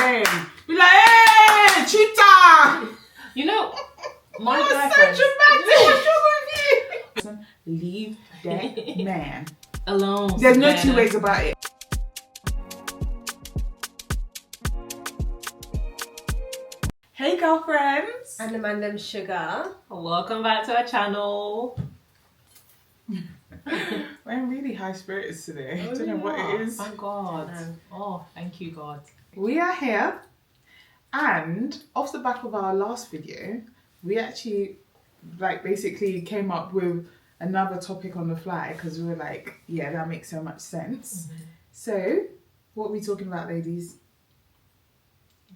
again. Be like, hey, cheetah! You know, my You're guy so friends. dramatic. What's wrong with you? Leave that man Alone. There's no Savannah. two ways about it. Hey, girlfriends. And the man them sugar. Welcome back to our channel. We're in really high spirits today. I don't know we what are. it is. Thank God. No. Oh, thank you, God. We are here, and off the back of our last video, we actually basically came up with another topic on the fly because we were like, yeah, that makes so much sense. Mm-hmm. So, what are we talking about, ladies?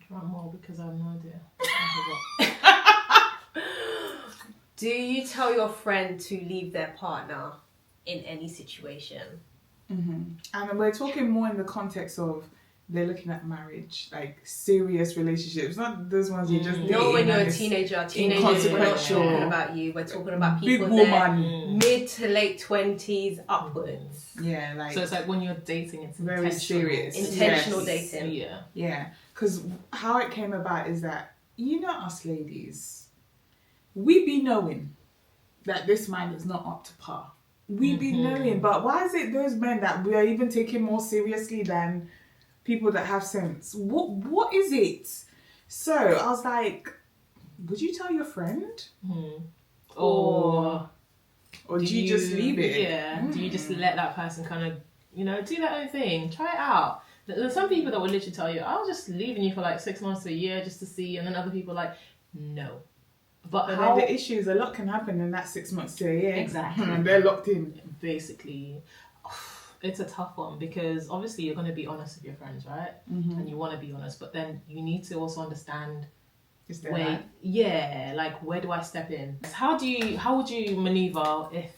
Drum roll because I have no idea. I Do you tell your friend to leave their partner in any situation? And we're talking more in the context of they're looking at marriage, like serious relationships, not those ones you just date. Not when you're a and it's teenager. Teenagers, we're not inconsequential. talking about you. We're talking about Big people there woman. mid to late 20s upwards. Yeah, like So it's like when you're dating, it's very intentional. serious. Intentional Yes. dating. Yeah. Yeah, because how it came about is that, you know, us ladies, we be knowing that this man is not up to par. We be knowing, but why is it those men that we are even taking more seriously than people that have sense? What is it? So I was like, would you tell your friend? Or do you just leave it? Yeah. Do you just let that person kind of, do their own thing? Try it out. There's some people that will literally tell you, I'll just leaving you for like 6 months to a year just to see. And then other people are like, no. But But how... then the issue is a lot can happen in that 6 months to a year. Exactly. And they're locked in. Basically, it's a tough one because obviously you're going to be honest with your friends, right? And you want to be honest, but then you need to also understand Is there where, where do I step in? How would you maneuver if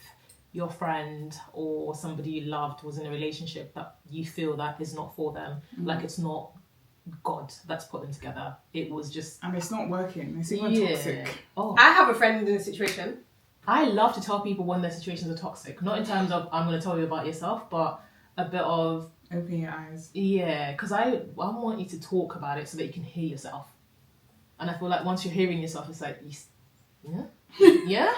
your friend or somebody you loved was in a relationship that you feel that is not for them? Like it's not God that's put them together. It was just... And it's not working. It's even toxic. Oh, I have a friend in a situation. I love to tell people when their situations are toxic. Not in terms of I'm going to tell you about yourself, but a bit of... Open your eyes. Yeah, because I want you to talk about it so that you can hear yourself. And I feel like once you're hearing yourself, it's like, yeah,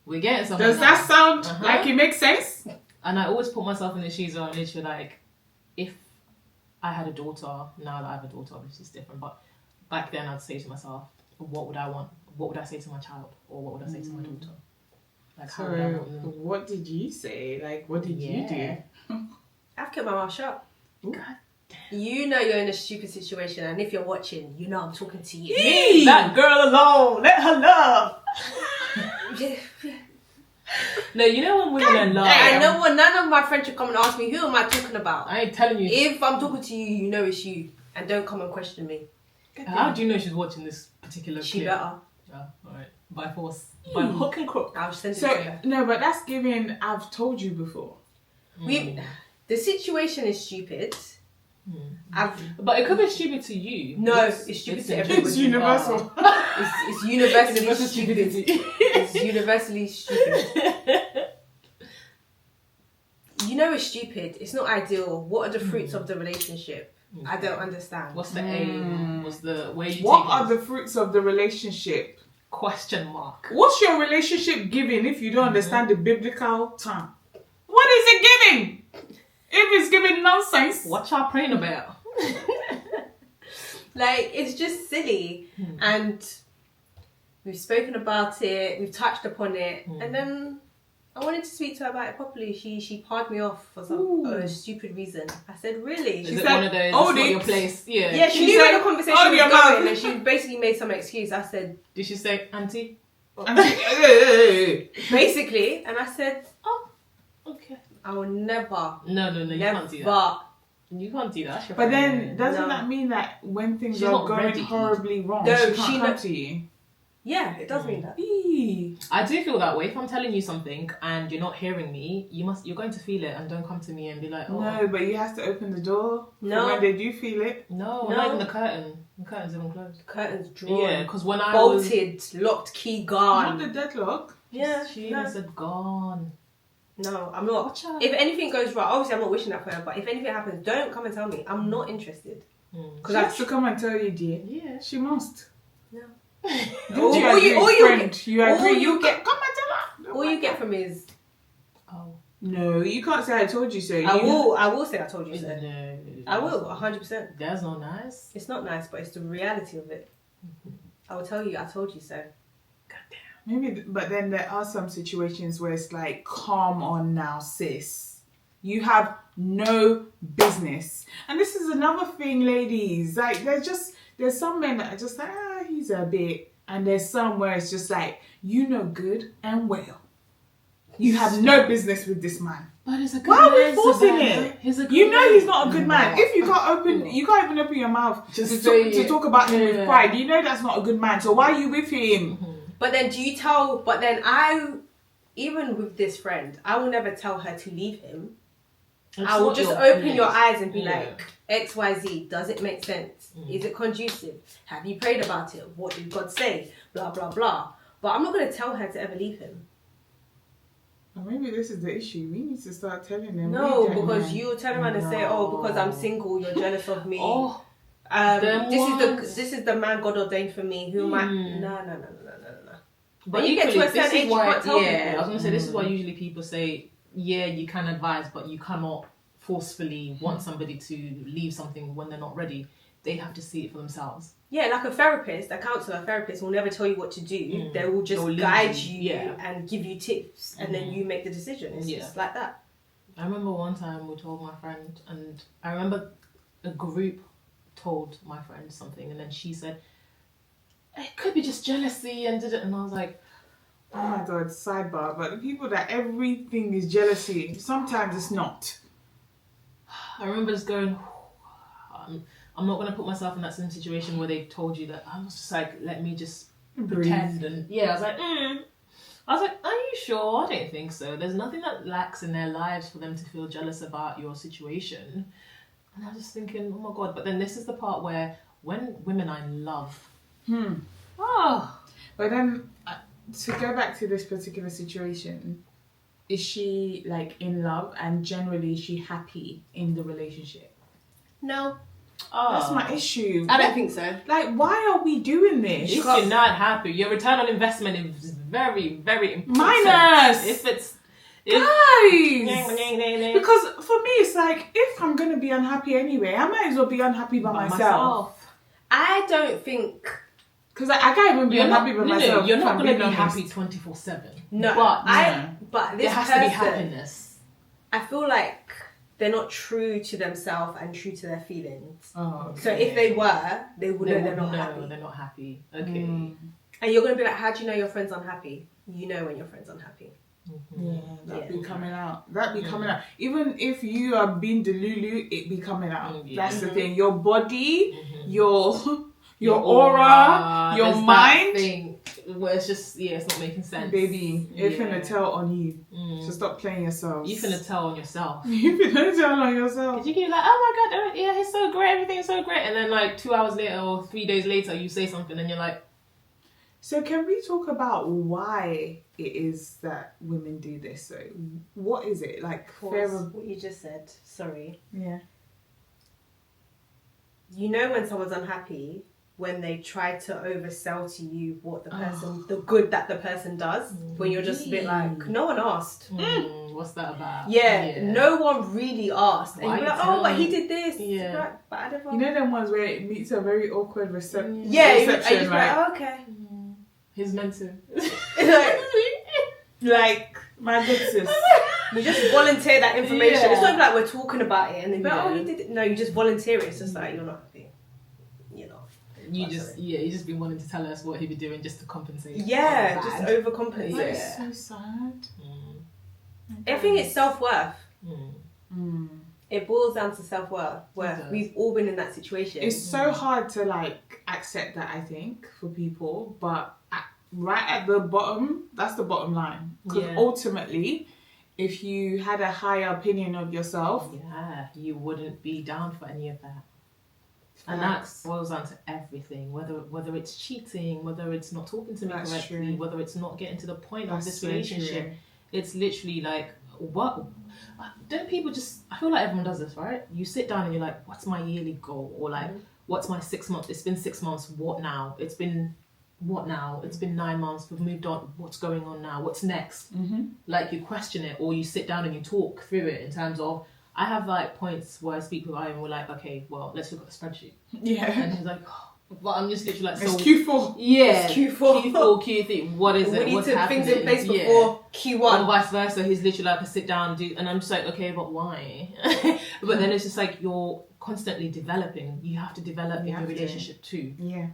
we're getting something. Does that sound like it makes sense? And I always put myself in the shoes of literally like, if I had a daughter, now that I have a daughter, obviously it's different, but back then I'd say to myself, what would I want? What would I say to my child? Or what would I say to my daughter? Like, how would I want them? What did you say? Like, what did you do? I've kept my mouth shut. Ooh. God. You know you're in a stupid situation, and if you're watching, you know I'm talking to you. Leave that girl alone. Let her love. No, you know when women are love. I know what, none of my friends should come and ask me, who am I talking about? I ain't telling you. If I'm talking to you, you know it's you. And don't come and question me. How do you know she's watching this particular She clip? better. Oh, alright. By force. By hook and crook. I'll send it So, to her. no, but that's giving, I've told you before. The situation is stupid. But it could be stupid to you. No, it's stupid to everybody. It's universal. It's universally Universal stupid. stupidity. It's universally stupid. You know it's stupid. It's not ideal. What are the fruits of the relationship? I don't understand. What's the aim? What's the where you What take are it? the fruits of the relationship? Question mark. What's your relationship giving if you don't understand the biblical term? What is it giving? If it's giving nonsense. What y'all praying about? Like, it's just silly. And we've spoken about it, we've touched upon it, and then I wanted to speak to her about it properly. She parred me off for some stupid reason. I said, really? Is She it said, one of those? It's "Hold not it." your place. Yeah. yeah, she She knew said, where the conversation "Hold was your going, mouth." and she basically made some excuse. I said, Did she say, Auntie? basically, and I said, Oh, okay. I will never, No, you never. can't do that. You can't do that. That's your But friend. then, doesn't No. that mean that when things She's are not going ready. horribly wrong, No, she can't she come kno- to you? Yeah, it does mean that. Eee. I do feel that way. If I'm telling you something and you're not hearing me, you're going to feel it, and don't come to me and be like, oh No, but you have to open the door. No. For when they do feel it. no, No. not even the curtain. The curtain's even closed. Curtains drawn, Yeah, because when I was bolted, locked, key Not gone. the deadlock. Yeah, she no. even said gone. No, I'm not. Watch out. If anything goes wrong, obviously I'm not wishing that for her, but if anything happens, don't come and tell me. I'm not interested. She has to come and tell you, dear. Yeah. She must. No. Didn't you agree, friend? You agree? You get come and tell her. All you get from me is, Oh. No, you can't say I told you so. I will say I told you so. No. I will, 100%. That's not nice. It's not nice, but it's the reality of it. I will tell you, I told you so. Goddamn. Maybe, but then there are some situations where it's like, calm on now, sis. You have no business. And this is another thing, ladies. Like, there's some men that are just like, he's a bit. And there's some where it's just like, you know good and well. You have no business with this man. But it's a good Why are we man, forcing Savannah. it? He's a good You know man. he's not a good man. If you can't even open your mouth to talk about him with pride. You know that's not a good man. So why are you with him? But then even with this friend, I will never tell her to leave him. I will just open your eyes and be like, XYZ, does it make sense? Is it conducive? Have you prayed about it? What did God say? Blah, blah, blah. But I'm not going to tell her to ever leave him. Or maybe this is the issue. We need to start telling them. No, because you turn around and say, because I'm single, you're jealous of me. This is the man God ordained for me. Who am I? No. But you get to a certain age, you can't tell people. I was going to say, this is why usually people say, you can advise, but you cannot forcefully want somebody to leave something when they're not ready. They have to see it for themselves. Yeah, like a therapist will never tell you what to do. They will just guide you and give you tips, and then you make the decision. It's just like that. I remember one time we told my friend, and I remember a group told my friend something, and then she said, it could be just jealousy, and I was like, oh my god, sidebar, but the people that everything is jealousy, sometimes it's not. I remember just going, I'm not going to put myself in that same situation where they told you that. I was just like, let me just pretend. And I was like, are you sure? I don't think so. There's nothing that lacks in their lives for them to feel jealous about your situation. And I was just thinking, oh my god. But then this is the part where when women are in love. But then, to go back to this particular situation, is she like in love and generally is she happy in the relationship? No. That's my issue. I don't think so. Like, why are we doing this? If you're not happy, your return on investment is very, very important. Minus! Guys! Because for me, it's like, if I'm going to be unhappy anyway, I might as well be unhappy by myself. I don't think... Because I can't even be unhappy by myself. You're not going to be happy 24/7. No. But this there has to be happiness. I feel like they're not true to themselves and true to their feelings. Oh, okay. So if they were, they would know they're not happy. They're not happy. Okay. And you're going to be like, how do you know your friend's unhappy? You know when your friend's unhappy. Yeah, that'd be coming out. That'd be coming out. Even if you are being delulu, it be coming out. That's the thing. Your body, your aura, your mind. That thing where it's just, it's not making sense. Baby, it's finna tell on you. So stop playing yourself. You finna tell on yourself. You finna tell on yourself. Because you can be like, oh my god, he's so great, everything's so great. And then like 2 hours later or 3 days later, you say something and you're like... So can we talk about why it is that women do this? So what is it? Like, what you just said. Sorry. Yeah. You know when someone's unhappy when they try to oversell to you what the person, the good that the person does, when you're just a bit like, no one asked. What's that about? Yeah, no one really asked. And you're like, but he did this. Yeah. Like, but I never... You know them ones where it meets a very awkward reception? Yeah, reception, you're like, okay. He's meant to. Like, my good sis. You just volunteer that information. Yeah. It's not like we're talking about it and then be like, he did it. No, you just volunteer it. It's just like, you're not happy. You're not. You just been wanting to tell us what he'd be doing just to compensate. Yeah, just overcompensate. That's so sad. I think it's self-worth. It boils down to self-worth. We've all been in that situation. It's so hard to like accept that, I think, for people, but right at the bottom, that's the bottom line. Because ultimately, if you had a higher opinion of yourself, you wouldn't be down for any of that. And that boils down to everything, whether it's cheating, whether it's not talking to me correctly, whether it's not getting to the point of this relationship. It's literally like, what? don't people just, I feel like everyone does this, right? You sit down and you're like, what's my yearly goal? Or like, what's my 6 months? It's been 6 months, what now? It's been 9 months, we've moved on, what's going on now? What's next? Like, you question it, or you sit down and you talk through it in terms of, I have like points where I speak with Ian, we're like, okay, well, let's look at the spreadsheet. Yeah. And he's like, oh, but I'm just literally like, it's Q4. Yeah. It's Q4. Q3. What is it? We need What's to happening? things in place before Q1. Or vice versa. He's literally like, I sit down and do, and I'm just like, okay, but why? But then it's just like, you're constantly developing. You have to develop in your relationship too. Yeah.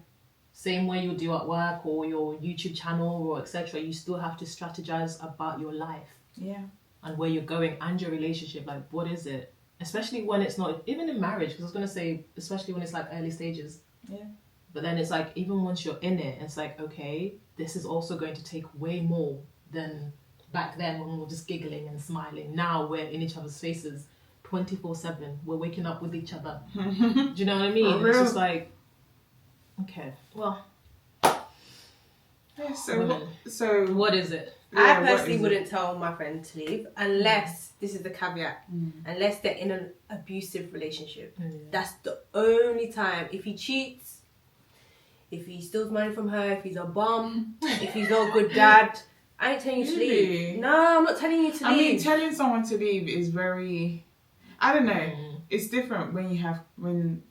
Same way you do at work or your YouTube channel or etc. You still have to strategize about your life. Yeah. And where you're going and your relationship. Like, what is it? Especially when it's not, even in marriage, because I was going to say, especially when it's like early stages. Yeah. But then it's like, even once you're in it, it's like, okay, this is also going to take way more than back then when we were just giggling and smiling. Now we're in each other's faces 24/7. We're waking up with each other. Do you know what I mean? It's just like, okay, well. Yeah, so what is it? I personally wouldn't tell my friend to leave unless, this is the caveat, unless they're in an abusive relationship. That's the only time. If he cheats, if he steals money from her, if he's a bum, if he's not a good dad, I ain't telling you to leave. No, I'm not telling you to leave. I mean, telling someone to leave is very, I don't know. It's different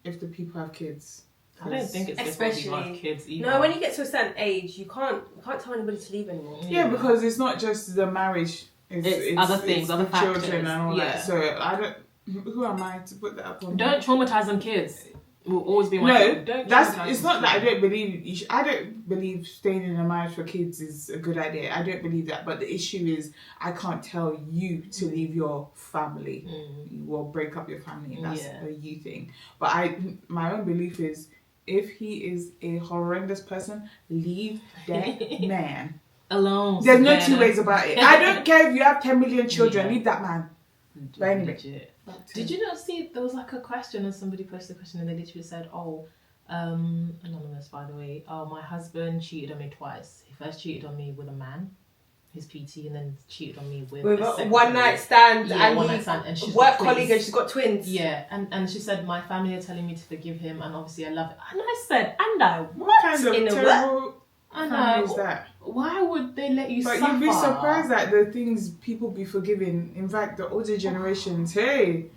if the people have kids. I don't think it's different if you have kids either. No, when you get to a certain age, you can't tell anybody to leave anymore. Yeah, because it's not just the marriage. It's other things, other factors, children and all that. So I don't. Who am I to put that up on? Don't traumatize them kids. Will always be my no. It's not that I don't believe. I don't believe staying in a marriage for kids is a good idea. I don't believe that. But the issue is, I can't tell you to leave your family. You will break up your family. That's a you thing. But my own belief is, if he is a horrendous person, leave that man alone. There's no two ways about it. I don't care if you have 10 million children, leave that man. But anyway. Did you not see, there was like a question and somebody posted a question and they literally said, anonymous by the way, my husband cheated on me twice. He first cheated on me with a man, his PT, and then cheated on me with a one night stand. And she's work colleague and she's got twins. Yeah, and she said, my family are telling me to forgive him and obviously I love it. And I said, what kind of terrible family is that? Why would they let you suffer? But you'd be surprised at the things people be forgiving. In fact, the older generations, hey,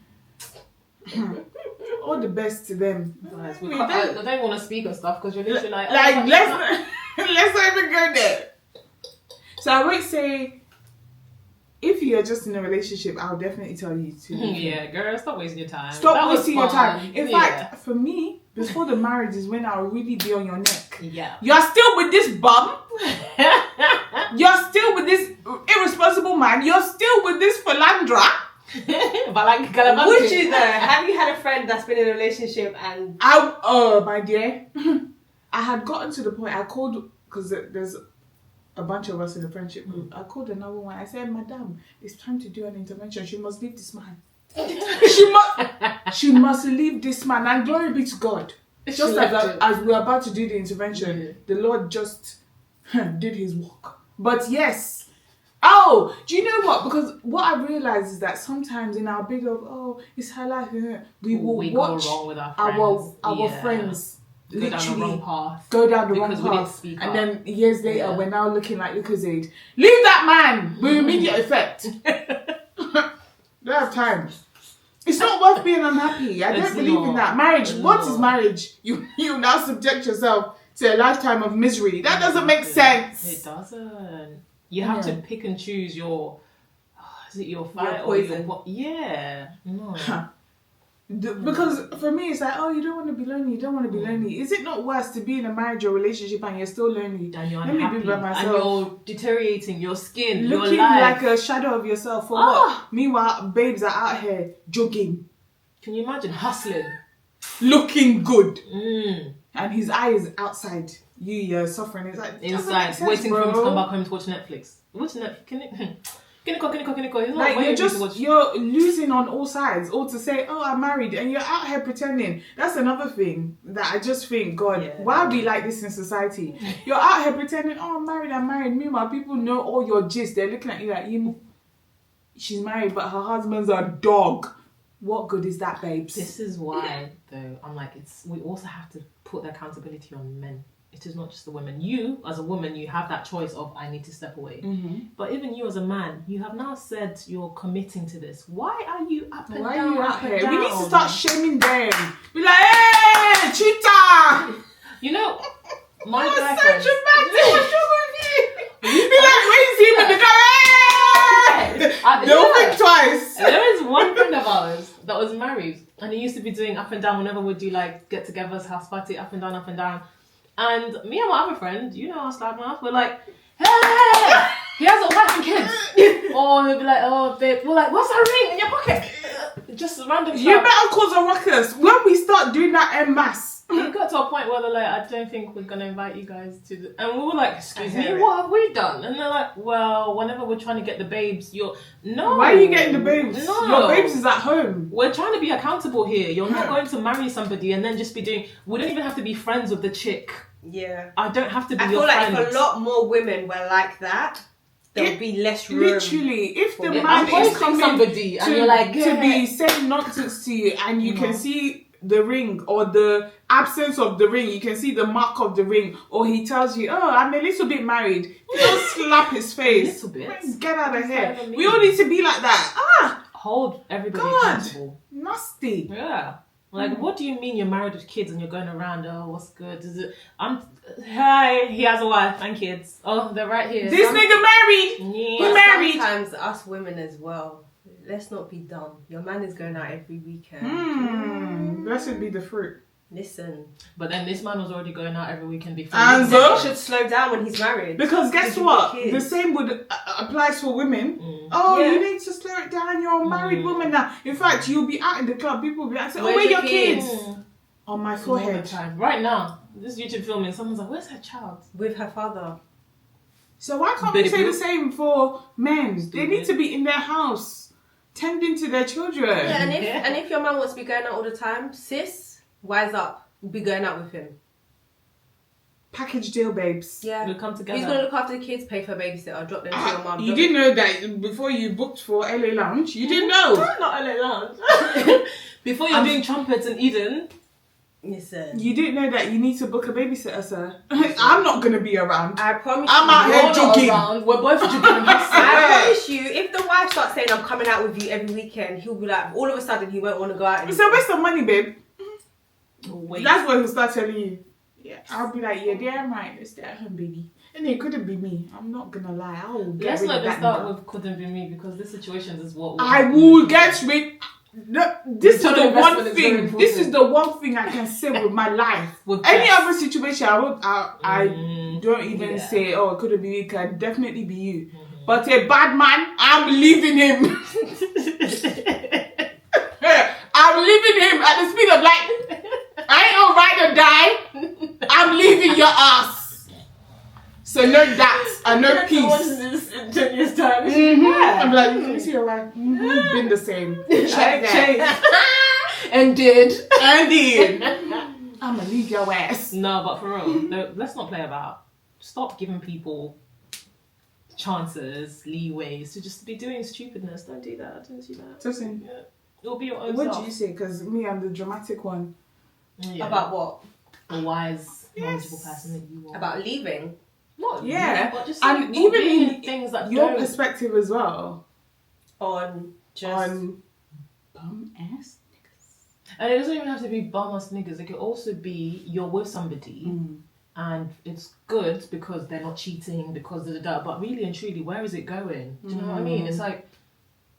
all the best to them. Guys, I don't want to speak on stuff because you're literally like, let's not even go there. So I would say, if you're just in a relationship, I'll definitely tell you to. Yeah, girl, stop wasting your time. Stop wasting your time. In fact, for me, before the marriage is when I'll really be on your neck. Yeah. You're still with this bum. You're still with this irresponsible man. You're still with this philandra. Would you though? Have you had a friend that's been in a relationship and... my dear. I had gotten to the point, I called, because there's a bunch of us in the friendship group. I called another one. I said, Madam, it's time to do an intervention. She must leave this man. she must leave this man. And glory be to God. Just as we're about to do the intervention, the Lord just did his work. But yes. Oh, do you know what? Because what I realized is that sometimes in our big of, it's her life, we will watch go wrong with our friends go down the wrong path. Go down the wrong path. And then years later, we're now looking like Lucozade. Leave that man with immediate effect. Don't have time. It's not worth being unhappy. I don't believe in that. Marriage, what is marriage? You now subject yourself to a lifetime of misery. That doesn't make sense. It doesn't. You have to pick and choose your, is it your fire or your poison? Yeah. No. Because for me, it's like, you don't want to be lonely. You don't want to be lonely. Is it not worse to be in a marriage or relationship and you're still lonely? And you're unhappy. Let me be by myself. And you're deteriorating your skin, looking your life. like a shadow of yourself. For what? Meanwhile, babes are out here jogging. Can you imagine hustling? Looking good. And his eye is outside. You're suffering. It's like inside, waiting for him to come back home to watch Netflix. Watch Netflix. You're losing on all sides. Or to say, I'm married, and you're out here pretending. That's another thing that I just think, God, why are we like this in society? You're out here pretending, I'm married. Meanwhile, people know all your gist. They're looking at you like, she's married, but her husband's a dog. What good is that, babes? This is why, though, I'm like, we also have to put the accountability on men. It is not just the women. You, as a woman, you have that choice of, I need to step away. Mm-hmm. But even you, as a man, you have now said you're committing to this. Why are you up and Why down? are you out up and here? down? We need to start shaming them. Be like, hey, cheater! You know, my You're girlfriend. so dramatic. What's wrong with you? Be like, raise him in the car. They'll think twice. There is one friend of ours that was married, and he used to be doing up and down whenever we do like get-togethers, house party, up and down, up and down. And me and my other friend, you know, our slab mouth, we're like, hey, he has a wife and kids. Or he'll be like, oh, babe, we're like, what's that ring in your pocket? Just random stuff. You better cause a ruckus when we start doing that en masse. We got to a point where they're like, I don't think we're going to invite you guys to the... And we were like, excuse me, what have we done? And they're like, well, whenever we're trying to get the babes, No. Why are you getting the babes? No. Your babes is at home. We're trying to be accountable here. You're not going to marry somebody and then just be doing... We don't even have to be friends with the chick. Yeah. I don't have to be I your feel like friend. if a lot more women were like that, there would be less room. Literally, if the I'm man is posting coming somebody and you're like, to be saying nonsense to you, and you can see the ring or the absence of the ring, you can see the mark of the ring, or he tells you, oh, I'm a little bit married, you don't slap his face. A little bit. Get out of here. We all need to be like that. Hold everybody God. accountable. Nasty. Yeah. Like, what do you mean you're married with kids and you're going around, oh, what's good? Hey, he has a wife and kids. Oh, they're right here. This nigga married. Yeah. But married. sometimes us women as well, let's not be dumb. Your man is going out every weekend. Blessed be the fruit. Listen. But then this man was already going out every weekend before. And So so? he should slow down when he's married. Because guess Because you've what? got kids. The same would applies for women. Oh, Yeah. you need to slow it down. You're a married woman now. In fact, you'll be out in the club. People will be like, oh, Where's where your your kids? kids? On my All the forehead. time. Right now, this YouTube filming, someone's like, where's her child? With her father. So why can't we Baby say blue. the same for men? They need to be in their house, tending to their children. Yeah, and if your man wants to be going out all the time, sis, wise up. Be going out with him. Package deal, babes. Yeah. We'll come together. He's going to look after the kids, pay for a babysitter, drop them to your mum. You didn't know that before you booked for LA Lounge? You didn't know? Not LA Lounge. Before you're doing trumpets in Eden. Listen. You didn't know that you need to book a babysitter, sir. I'm not going to be around. I promise I'm you. out here You're not jogging. around. We're both jogging. I promise you, if the wife starts saying I'm coming out with you every weekend, he'll be like, all of a sudden he won't want to go out It's anymore. a waste of money, babe. Wait. That's what he'll start telling you. Yeah, I'll be like, yeah, damn right, let's stay at home, baby. And it couldn't be me. I'm not gonna lie. I will get Let's rid not of even that start nigga. with couldn't be me because this situation is what I will get rid. This is Return the on one investment is very thing. important. This is the one thing I can say with my life. With Any Jess. other situation, I don't even Yeah. say, oh, it could be you. It can definitely be you. But a bad man, I'm leaving him. I'm leaving him at the speed of light. I ain't gonna ride or die. I'm leaving your ass. So no that and no peace. this in 10 years' time. I'm like, let me see your wife. Been the same. Check that. And did. Andy, I'ma leave your ass. No, but for real, let's not play about. Stop giving people chances, leeways to just be doing stupidness. Don't do that. Don't do that. Listen, Yeah. It'll be your own what self. do you say? Because me, I'm the dramatic one. Yeah. About what? a wise, knowledgeable person that you are. About leaving. Not Yeah, you, but just and like, even being in things that Your don't. perspective as well On just... on bum ass. And it doesn't even have to be bum ass niggas. It could also be you're with somebody and it's good because they're not cheating, because da. But really and truly, where is it going? Do you know what I mean? It's like,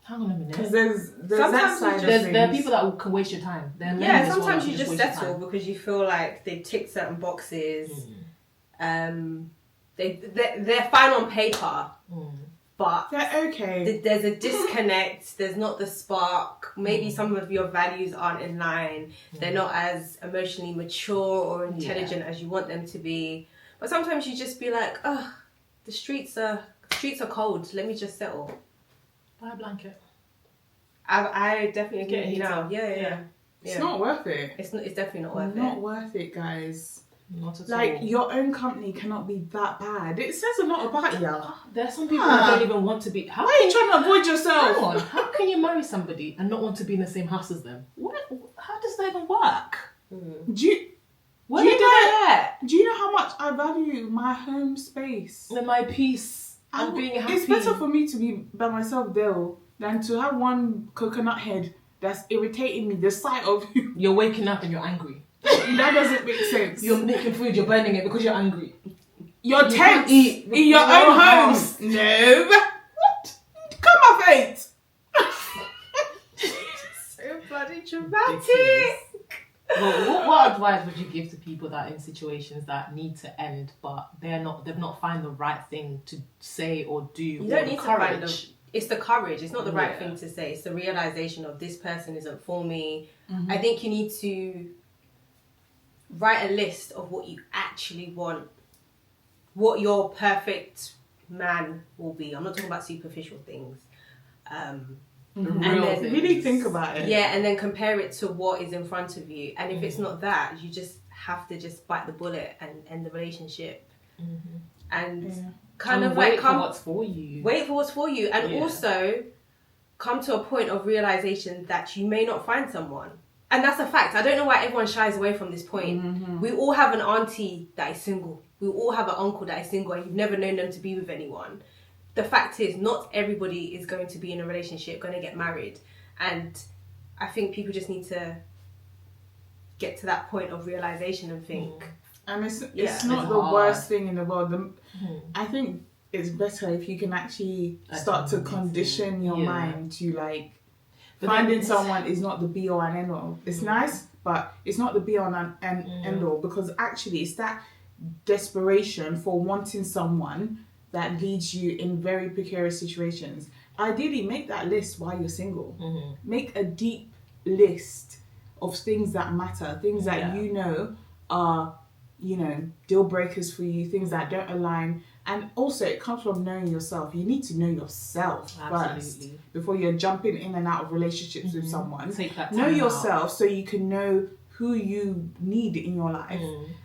hang on a minute. Because there's that Sometimes side of There are things. people that can waste your time. There are men Yeah, in this world sometimes that you can just waste your settle time. because you feel like they tick certain boxes. They're fine on paper, but They're okay. there's a disconnect. There's not the spark. Maybe some of your values aren't in line. They're not as emotionally mature or intelligent as you want them to be. But sometimes you just be like, oh, the streets are cold. Let me just settle. Buy a blanket. I definitely agree Get a with you now. heater. Yeah. It's not worth it. It's definitely not worth Not it. worth it, guys. Not at Like, all. your own company cannot be that bad. It says a lot about you. There's some people that don't even want to be. Why are you trying to avoid yourself? Hang on. How can you marry somebody and not want to be in the same house as them? What? How does that even work? Do you Where do did you know? that? Do you know how much I value my home space? And my peace and being happy. It's better for me to be by myself though than to have one coconut head that's irritating me. The sight of you. You're waking up and you're angry. That doesn't make sense. You're making food, you're burning it because you're angry. You're You tense can't eat in your in own your home. house. No. What? Come off it. So bloody dramatic. Ridiculous. Well, what advice would you give to people that are in situations that need to end, but they've not found the right thing to say or do? You don't need to find them. It's the courage. It's not the right Yeah. thing to say. It's the realization of this person isn't for me. I think you need to write a list of what you actually want, what your perfect man will be. I'm not talking about superficial things. The And real then things. Really think about it. Yeah, and then compare it to what is in front of you. And if it's not that, you just have to just bite the bullet and end the relationship. And kind And of wait like for what's for you. wait for what's for you, and Yeah. also come to a point of realization that you may not find someone. And that's a fact. I don't know why everyone shies away from this point. We all have an auntie that is single. We all have an uncle that is single and you've never known them to be with anyone. The fact is, not everybody is going to be in a relationship, going to get married. And I think people just need to get to that point of realization and think. And it's Yeah. not It's the hard. worst thing in the world. I think it's better if you can actually start to condition your Yeah. mind to like But finding then- someone is not the be all and end all. It's nice, but it's not the be all and end all, because actually it's that desperation for wanting someone that leads you in very precarious situations. Ideally, make that list while you're single. Make a deep list of things that matter, things that Yeah. you know are, deal breakers for you, things that don't align. And also, it comes from knowing yourself. You need to know yourself first Absolutely. before you're jumping in and out of relationships with someone. Take that Know time yourself so you can know who you need in your life.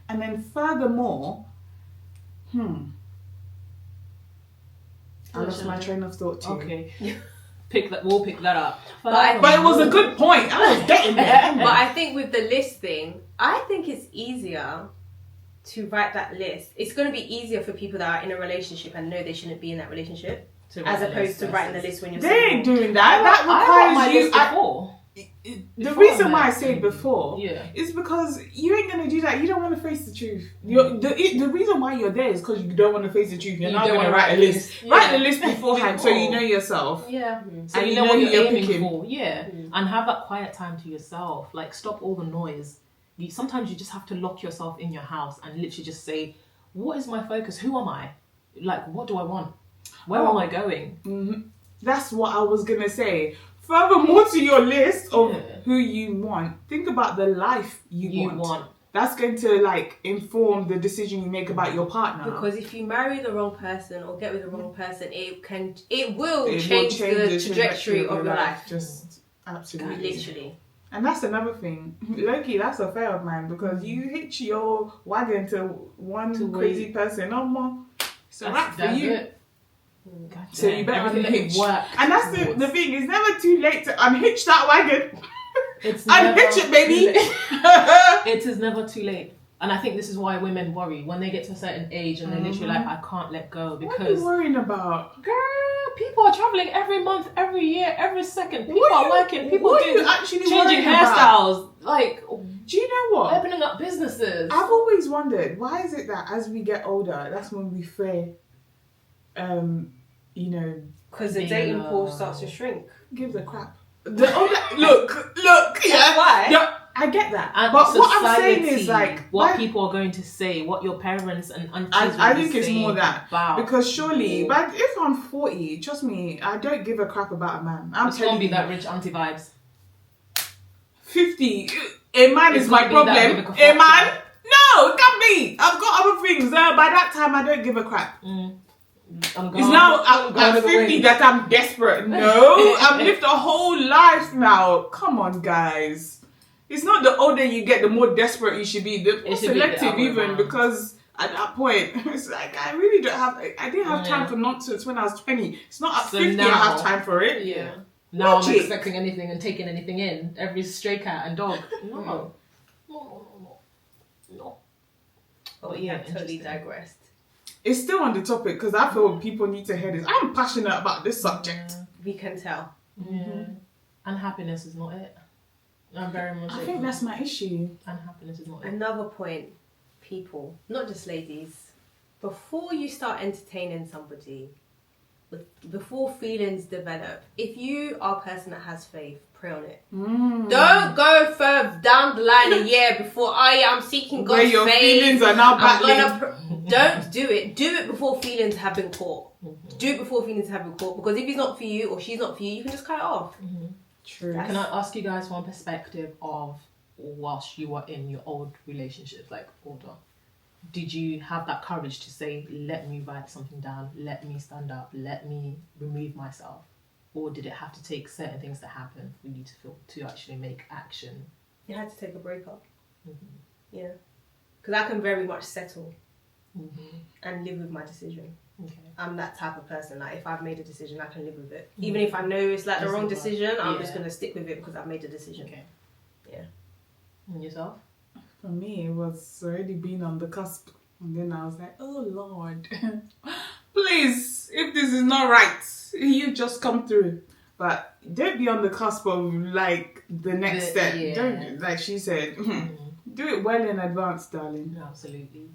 And then furthermore, I lost my train of thought too. Okay. We'll pick that up. But But it was a good point. I was getting there. But I think with the list thing, I think it's easier to write that list. It's going to be easier for people that are in a relationship and know they shouldn't be in that relationship, as opposed to writing the list when you're They ain't single. doing that. That I wrote my requires you. list before. The Before reason I why I met. said before Yeah. is because you ain't gonna do that. You don't want to face the truth. The reason why you're there is because you don't want to face the truth. You're You not don't gonna wanna write a list. Yeah. Write the list beforehand so you Before. know yourself. Yeah. So And you you know know what who you're you're aiming picking. for. Yeah. And have that quiet time to yourself. Like, stop all the noise. Sometimes you just have to lock yourself in your house and literally just say, what is my focus? Who am I? Like, what do I want? Where am I going? That's what I was gonna say. Furthermore to your list of Yeah. who you want, think about the life you want. That's going to like inform the decision you make about your partner. Because if you marry the wrong person or get with the wrong person, it will It will change the trajectory of your life. Just absolutely. Literally. And that's another thing. Loki, that's a fair of mine because you hitch your wagon to one To crazy wait. person. No more. It's a wrap for you. It. God So you damn, better everything unhitch. that you work And that's the towards. thing. It's never too late to unhitch that wagon. It's Unhitch it, baby. It is never too late. And I think this is why women worry when they get to a certain age and they're literally like, I can't let go What are because you worrying about? girl, people are traveling every month, every year, every second. People What are you- working. People what are are you actually changing worrying about? hairstyles, like Do you know what? opening up businesses. I've always wondered, why is it that as we get older, that's when we fear, Because the Being dating pool alone. starts to shrink. gives a crap. The older, look, yeah. Why? No, I get that. And but what I'm society, saying is like, what why- people are going to say, what your parents and aunties I will be think it's saying more that about because surely, you. but if I'm 40, trust me, I don't give a crap about a man. I'm It's gonna telling be you, that rich auntie vibes. 50, a man It's is my gonna be that problem. big of a A man? fuck, No, it can't be. I've got other things. By that time, I don't give a crap. I'm It's now I'm going at to the 50 wing. that I'm desperate. No, I've lived a whole life now. Come on, guys. it's not the older you get, the more desperate you should be. The more It should be the selective other way even, around. because at that point, it's like, I really don't have, I didn't have time Yeah. for nonsense when I was 20. It's not at So 50 I now- have time for it. Yeah. Now I'm Logic. expecting anything and taking anything in. Every stray cat and dog. No. No. But yeah, yeah, totally interesting. digressed. It's still on the topic because I feel people need to hear this. I'm passionate about this subject. We can tell. Yeah. And happiness is not it. I'm very much. I think that's my issue. And happiness is not it. Another point, people, not just ladies, before you start entertaining somebody, before feelings develop, if you are a person that has faith, pray on it. Don't go further down the line a year before I'm seeking God's Where your faith. feelings are now I'm battling. gonna don't do it. Do it before feelings have been caught. Do it before feelings have been caught. Because if he's not for you or she's not for you, you can just cut it off. True. Can I ask you guys one perspective of whilst you were in your old relationships, like older? Did you have that courage to say, let me write something down, let me stand up, let me remove myself? Or did it have to take certain things to happen for you to feel to actually make action? You had to take a breakup. Yeah. Because I can very much settle and live with my decision. Okay. I'm that type of person. Like, if I've made a decision, I can live with it. Even if I know it's like the wrong decision, I'm just going to stick with it because I've made a decision. Okay. Yeah. And yourself? For me, it was already been on the cusp. And then I was like, oh Lord, please, if this is not right, you just come through. But don't be on the cusp of like the next step. Yeah. Don't, like she said, do it well in advance, darling. Absolutely.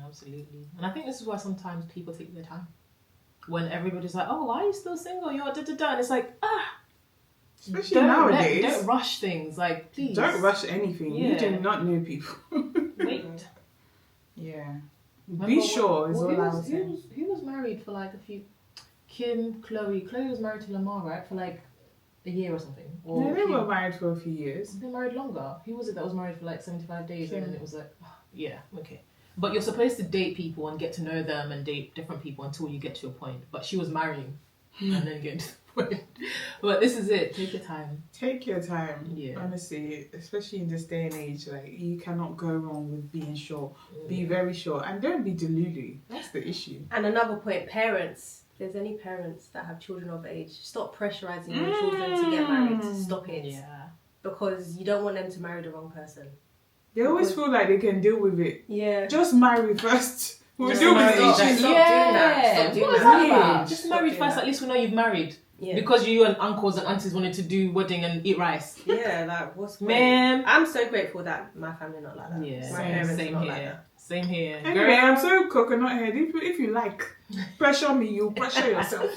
Absolutely. And I think this is why sometimes people take their time. When everybody's like, oh, why are you still single? You're da-da-da. And it's like, Especially nowadays. Don't rush things. Like, please. Don't rush anything. You Yeah. do not know people. Wait. Yeah. Remember Be sure is who all I was- was who saying. was- Who was married for like a few... Chloe was married to Lamar, right? For like a year or something. Or No, they Kim- were married for a few years. They married longer. Who was it that was married for like 75 days Kim. and then it was like, yeah, okay. But you're supposed to date people and get to know them and date different people until you get to a point. But she was marrying and then getting to the point. But this is it. Take your time. Take your time. Yeah. Honestly, especially in this day and age, like you cannot go wrong with being sure. Be very sure. And don't be delulu. That's the issue. And another point, parents. If there's any parents that have children of age, stop pressurizing your children to get married. Stop it. Yeah. Because you don't want them to marry the wrong person. They always feel like they can deal with it. Yeah. Just marry first. We'll Just deal with marry. the Stop. issues. Stop doing that. Stop What doing is that. that about? Yeah. Just Stop marry doing first, that. at least we know you've married. Yeah. Because you and uncles and aunties wanted to do wedding and eat rice. Yeah, like what's Man. I'm so grateful that my family not like that. Yeah. My parents Same not here. like that. Same here. Anyway, Girl. I'm so coconut head. If you like, pressure me, you pressure yourself.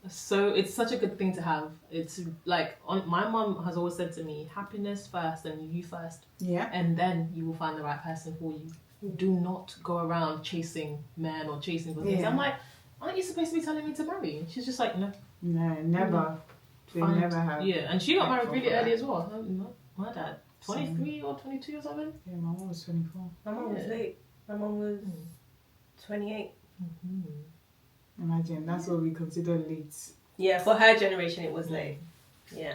So it's such a good thing to have. It's like my mom has always said to me, happiness first and you first, Yeah. and then you will find the right person for you. Do not go around chasing men or chasing for things. Yeah. I'm like, aren't you supposed to be telling me to marry? She's just like, no. No, never. They Find- never have. Yeah, and she got married for really that. early as well. My dad, 23 or 22 or something. Yeah, my mom was 24. My mum was Yeah. late. My mum was 28. Imagine, that's what we consider late. Yeah, for her generation it was late. Yeah.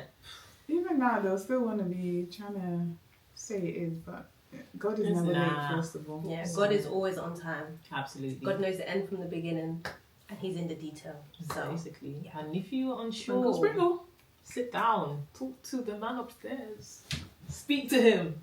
Even now, they'll still want to be trying to say it is, but God is never Nah. late, first of all. Yeah, God is always on time. Absolutely. God knows the end from the beginning and he's in the detail. So Basically. yeah. And if you're Uncle unsure, Sprinkle. sit down, talk to the man upstairs, speak to him,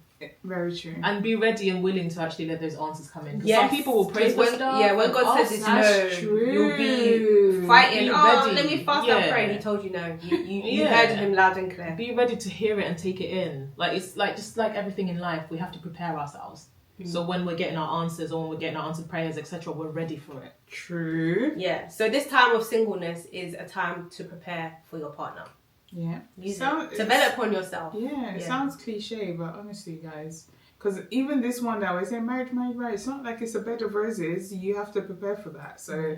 Very true. and be ready and willing to actually let those answers come in. 'Cause Yes. Some people will praise for when, stuff. yeah, when and God ask, says it's that's no, true. you'll be fighting. Be Oh, ready. let me fast Yeah. and pray. He told you no. You Yeah. heard him loud and clear. be ready to hear it and take it in. Like it's like just like everything in life, we have to prepare ourselves. So when we're getting our answers or when we're getting our answered prayers, etc., we're ready for it. True. Yeah. So this time of singleness is a time to prepare for your partner. Yeah. Use Sound- it. Develop on yourself. Yeah, it Yeah. sounds cliche, but honestly, guys, because even this one that we say marriage, it's not like it's a bed of roses. You have to prepare for that. So,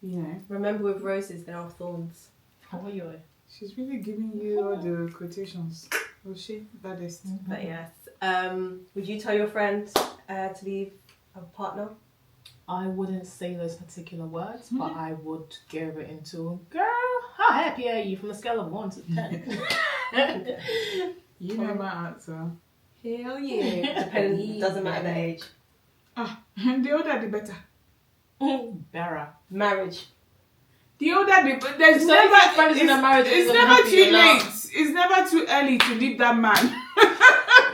you know, Remember, with roses there are thorns. How are you? she's really giving you all the quotations. Was she? That is. But yes. Would you tell your friend to leave a partner? I wouldn't say those particular words, but I would give it into, girl, how happy are you from a scale of 1 to 10? You know my answer. Hell yeah. Depending, doesn't matter the age. The older the better. Better. Marriage. The older the there's So never if your friend is in a marriage, it's you're never happy too you're not. late. It's never too early to leave that man.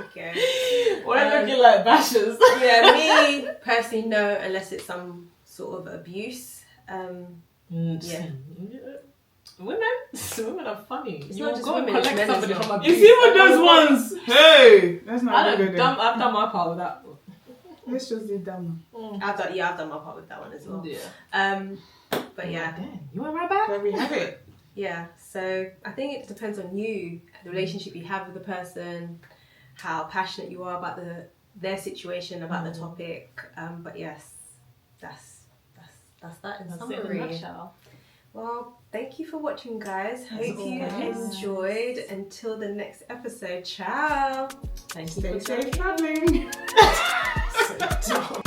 Okay. We're looking like bashers. Yeah, me personally, no, unless it's some sort of abuse. Yeah. Women are funny. It's You not will just go and women, it's collect men as somebody well. from It's abuse. even those ones. Hey, that's not good. I've done my part with that. Let's just do that one. I've done my part with that one as well. Yeah. But yeah. Damn, you went right back? There we have it. Yeah, so I think it depends on you, the relationship you have with the person, how passionate you are about their situation, about the topic. But yes, that's that in That's it in a summary. nutshell. Well, thank you for watching, guys. Hope you always. enjoyed. Until the next episode, ciao. Thank you Stay for safe joining. traveling. So dumb.